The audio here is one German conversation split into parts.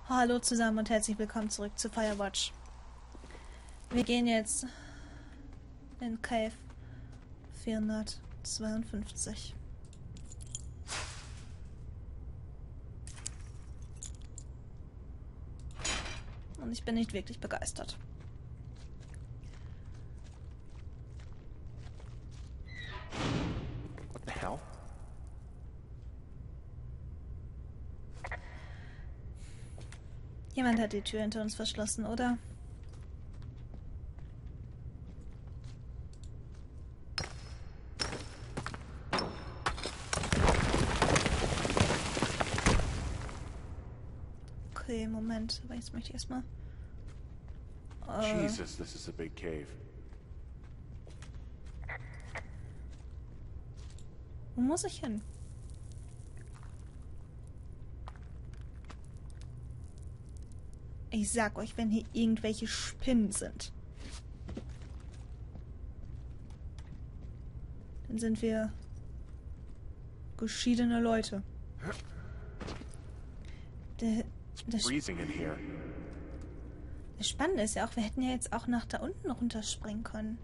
Hallo zusammen und herzlich willkommen zurück zu Firewatch. Wir gehen jetzt in Cave 452. Und ich bin nicht wirklich begeistert. What the hell? Jemand hat die Tür hinter uns verschlossen, oder? Okay, Moment. Aber jetzt möchte ich erstmal... Jesus, this is a big cave. Wo muss ich hin? Ich sag euch, wenn hier irgendwelche Spinnen sind, dann sind wir geschiedene Leute. Freezing in here. Das Spannende ist ja auch, wir hätten ja jetzt auch nach da unten runterspringen können.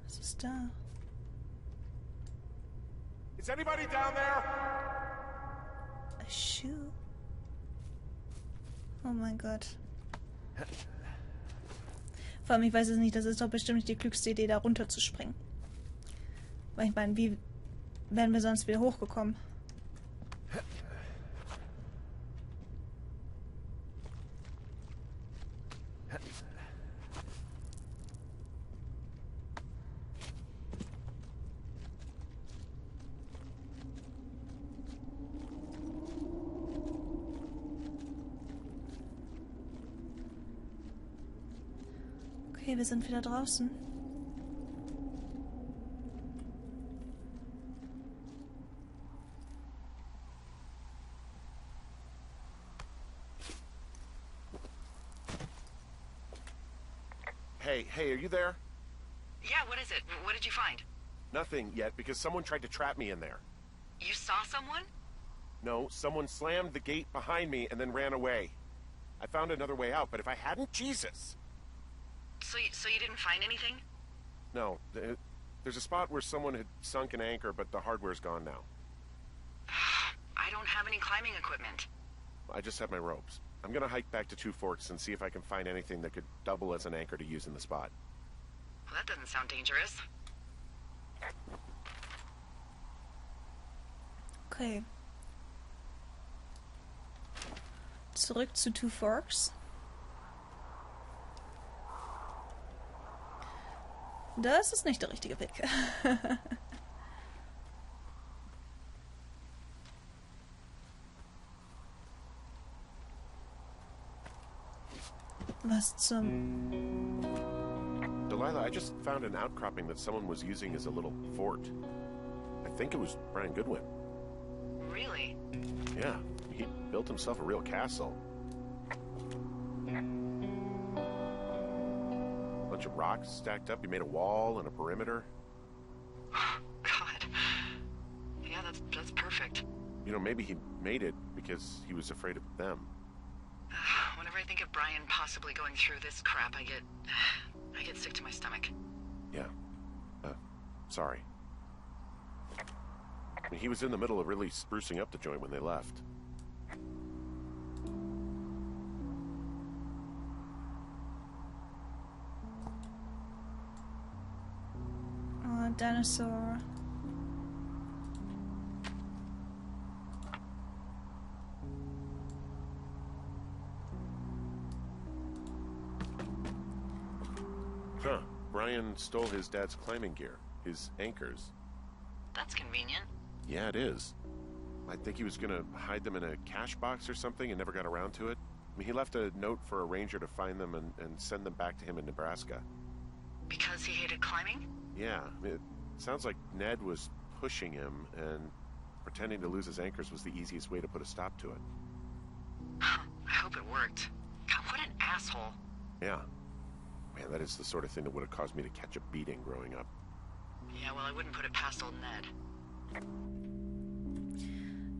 Was ist da? Is anybody down there? A shoe? Oh mein Gott. Vor allem, ich weiß es nicht, das ist doch bestimmt nicht die klügste Idee, da runter zu springen. Weil ich meine, wie wären wir sonst wieder hochgekommen? Okay, wir sind wieder draußen. Hey, are you there? Yeah, what is it? What did you find? Nothing yet, because someone tried to trap me in there. You saw someone? No, someone slammed the gate behind me and then ran away. I found another way out, but if I hadn't, Jesus! So you didn't find anything? No, there's a spot where someone had sunk an anchor, but the hardware's gone now. I don't have any climbing equipment. I just have my ropes. I'm gonna hike back to Two Forks and see if I can find anything that could double as an anchor to use in the spot. Well, that doesn't sound dangerous. Okay. Zurück zu Two Forks. Das ist nicht der richtige Weg. Was zum... Delilah, I just found an outcropping that someone was using as a little fort. I think it was Brian Goodwin. Really? Yeah, he built himself a real castle. Bunch of rocks stacked up. He made a wall and a perimeter. God. Yeah, that's perfect. You know, maybe he made it because he was afraid of them. Whenever I think of Brian possibly going through this crap, I get sick to my stomach. Yeah. Sorry. I mean, he was in the middle of really sprucing up the joint when they left. Dinosaur. Huh. Brian stole his dad's climbing gear. His anchors. That's convenient. Yeah, it is. I think he was gonna hide them in a cash box or something and never got around to it. I mean, he left a note for a ranger to find them and send them back to him in Nebraska. Because he hated climbing? Yeah, it sounds like Ned was pushing him, and pretending to lose his anchors was the easiest way to put a stop to it. I hope it worked. God, what an asshole. Yeah. Man, that is the sort of thing that would have caused me to catch a beating growing up. Yeah, well, I wouldn't put it past old Ned.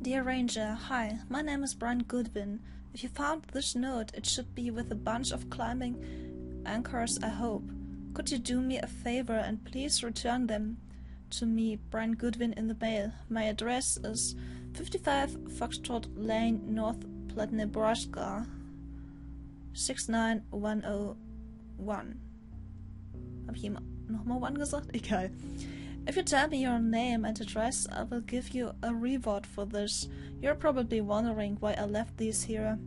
Dear Ranger, hi, my name is Brian Goodwin. If you found this note, it should be with a bunch of climbing anchors, I hope. Could you do me a favor and please return them to me, Brian Goodwin, in the mail? My address is 55 Foxtrot Lane, North Platte, Nebraska, 69101. Hab ich ihm nochmal one gesagt? Egal. If you tell me your name and address, I will give you a reward for this. You're probably wondering why I left these here.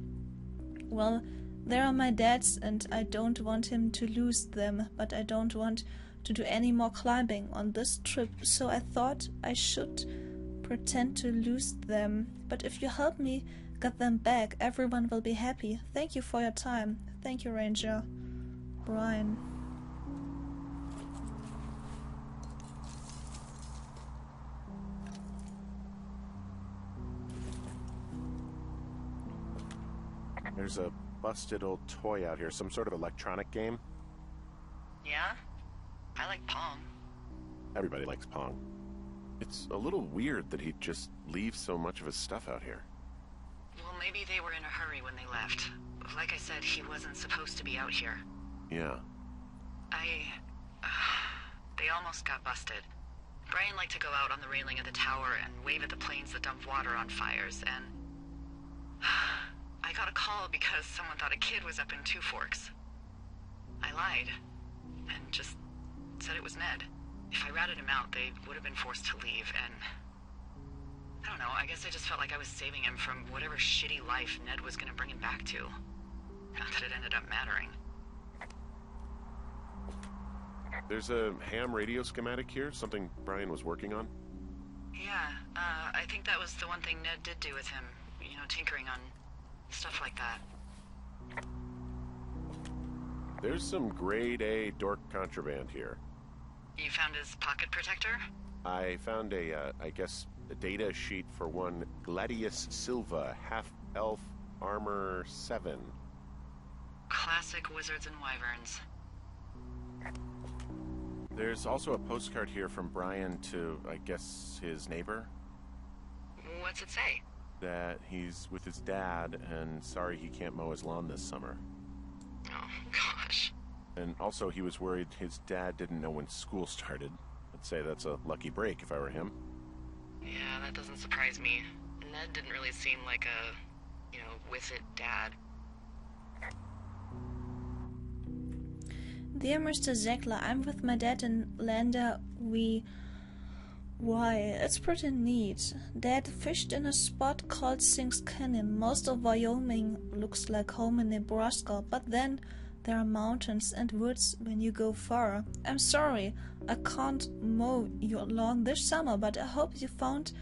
Well, they are my dad's and I don't want him to lose them, but I don't want to do any more climbing on this trip, so I thought I should pretend to lose them. But if you help me get them back, everyone will be happy. Thank you for your time. Thank you, Ranger. Brian. There's a busted old toy out here, some sort of electronic game. Yeah? I like Pong. Everybody likes Pong. It's a little weird that he'd just leave so much of his stuff out here. Well, maybe they were in a hurry when they left. Like I said, he wasn't supposed to be out here. Yeah. They almost got busted. Brian liked to go out on the railing of the tower and wave at the planes that dump water on fires, and I got a call because someone thought a kid was up in Two Forks. I lied, and just said it was Ned. If I ratted him out, they would have been forced to leave, and I don't know, I guess I just felt like I was saving him from whatever shitty life Ned was gonna bring him back to. Not that it ended up mattering. There's a ham radio schematic here, something Brian was working on. Yeah, I think that was the one thing Ned did do with him. You know, tinkering on stuff like that. There's some grade A dork contraband here. You found his pocket protector? I found a data sheet for one Gladius Silva, half-elf, armor 7. Classic wizards and wyverns. There's also a postcard here from Brian to, I guess, his neighbor. What's it say? That he's with his dad and sorry he can't mow his lawn this summer. Oh, gosh. And also he was worried his dad didn't know when school started. I'd say that's a lucky break if I were him. Yeah, that doesn't surprise me. Ned didn't really seem like a, with it dad. Dear Mr. Zegler, I'm with my dad in Lander. Why, it's pretty neat. Dad fished in a spot called Sings Canyon. Most of Wyoming looks like home in Nebraska, but then there are mountains and woods when you go far. I'm sorry, I can't mow your lawn this summer, but I hope you found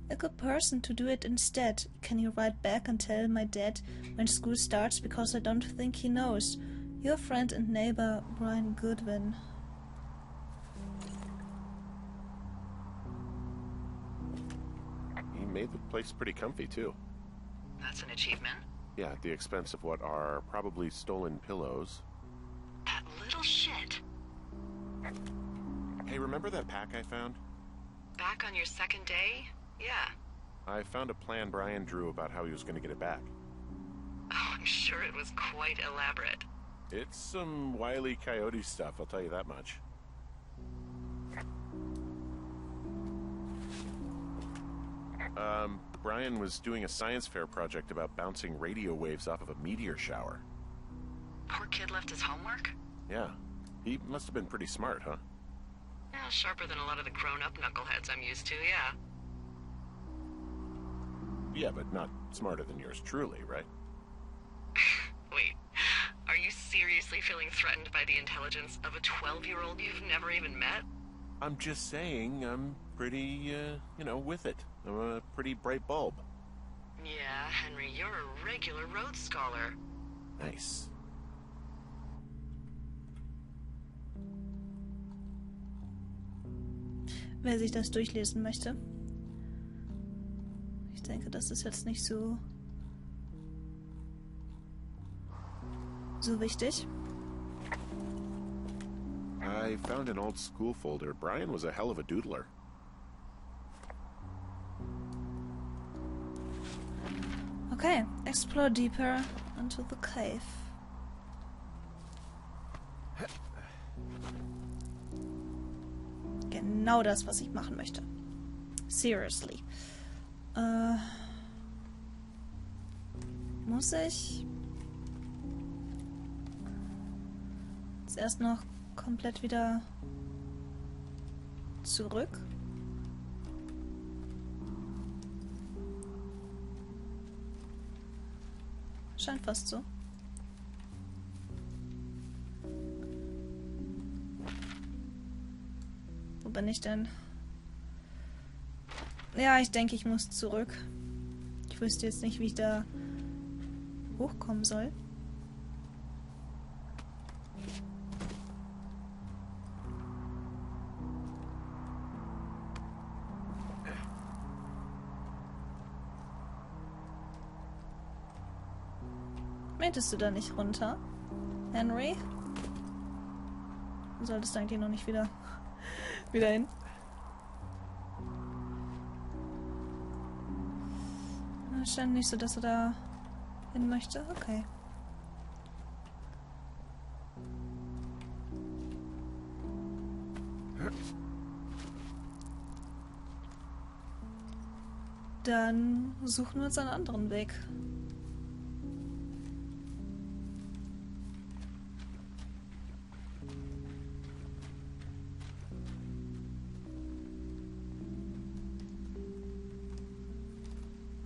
a good person to do it instead. Can you write back and tell my dad when school starts, because I don't think he knows. Your friend and neighbor, Brian Goodwin. He made the place pretty comfy, too. That's an achievement. Yeah, at the expense of what are probably stolen pillows. That little shit. Hey, remember that pack I found? Back on your second day? Yeah. I found a plan Brian drew about how he was going to get it back. Oh, I'm sure it was quite elaborate. It's some Wile E. Coyote stuff, I'll tell you that much. Brian was doing a science fair project about bouncing radio waves off of a meteor shower. Poor kid left his homework? Yeah. He must have been pretty smart, huh? Yeah, sharper than a lot of the grown-up knuckleheads I'm used to, yeah. Yeah, but not smarter than yours truly, right? Wait, are you seriously feeling threatened by the intelligence of a 12-year-old you've never even met? I'm just saying, I'm pretty, with it. I'm a pretty bright bulb. Yeah, Henry, you're a regular Rhodes Scholar. Nice. Wer sich das durchlesen möchte. Ich denke, das ist jetzt nicht so wichtig. I found an old school folder. Brian was a hell of a doodler. Okay, explore deeper into the cave. Genau das, was ich machen möchte. Seriously. Muss ich jetzt erst noch komplett wieder zurück? Scheint fast so. Wo bin ich denn? Ja, ich denke, ich muss zurück. Ich wüsste jetzt nicht, wie ich da hochkommen soll. Möchtest du da nicht runter, Henry? Du solltest eigentlich noch nicht wieder hin. Scheint nicht so, dass er da hin möchte. Okay. Dann suchen wir uns einen anderen Weg.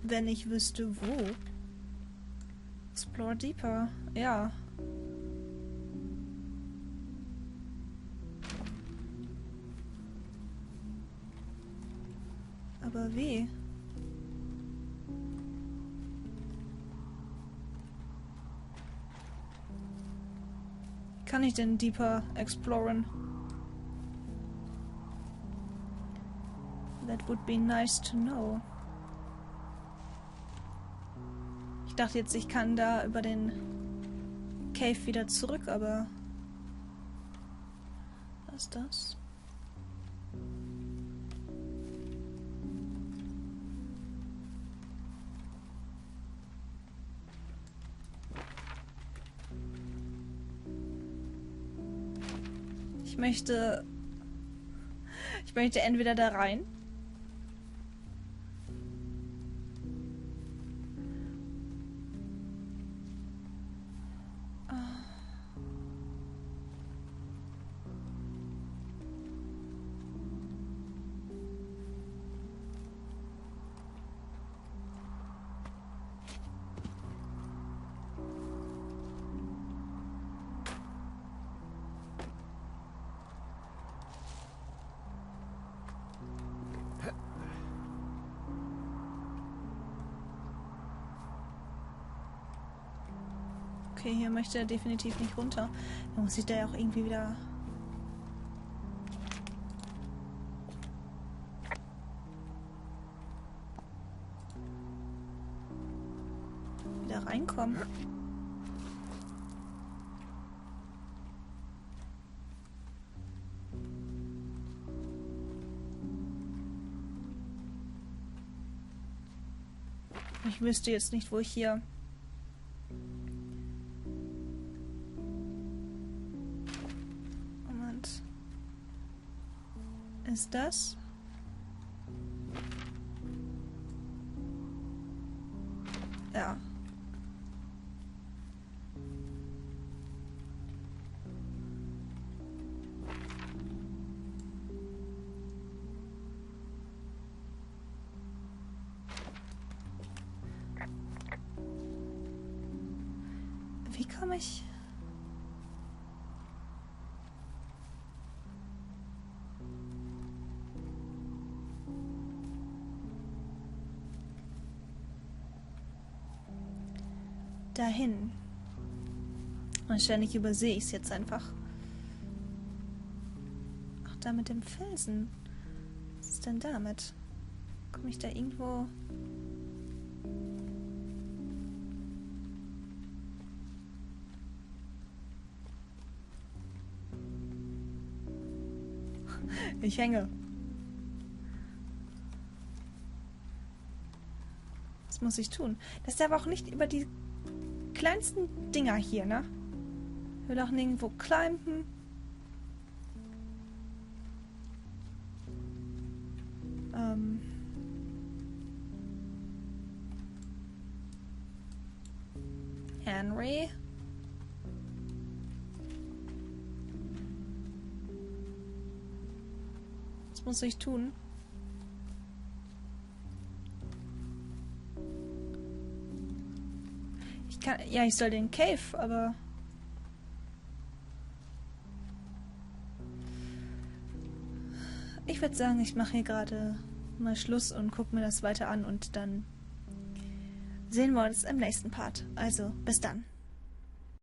Wenn ich wüsste, wo. Explore deeper. Ja. Aber wie? Wie kann ich denn deeper exploren? That would be nice to know. Ich dachte jetzt, ich kann da über den Cave wieder zurück, aber... Was ist das? Ich möchte entweder da rein. Okay, hier möchte er definitiv nicht runter. Dann muss ich da ja auch irgendwie wieder... reinkommen. Ich wüsste jetzt nicht, wo ich hier... Moment. Ist das? Ja. Wie komme ich... dahin? Wahrscheinlich übersehe ich es jetzt einfach. Ach, da mit dem Felsen. Was ist denn damit? Komme ich da irgendwo... Ich hänge. Was muss ich tun? Das ist aber auch nicht über die kleinsten Dinger hier, ne? Ich will auch nirgendwo climben. Henry. Was muss ich tun? Ja, ich soll den Cave, aber... Ich würde sagen, ich mache hier gerade mal Schluss und gucke mir das weiter an und dann sehen wir uns im nächsten Part. Also, bis dann.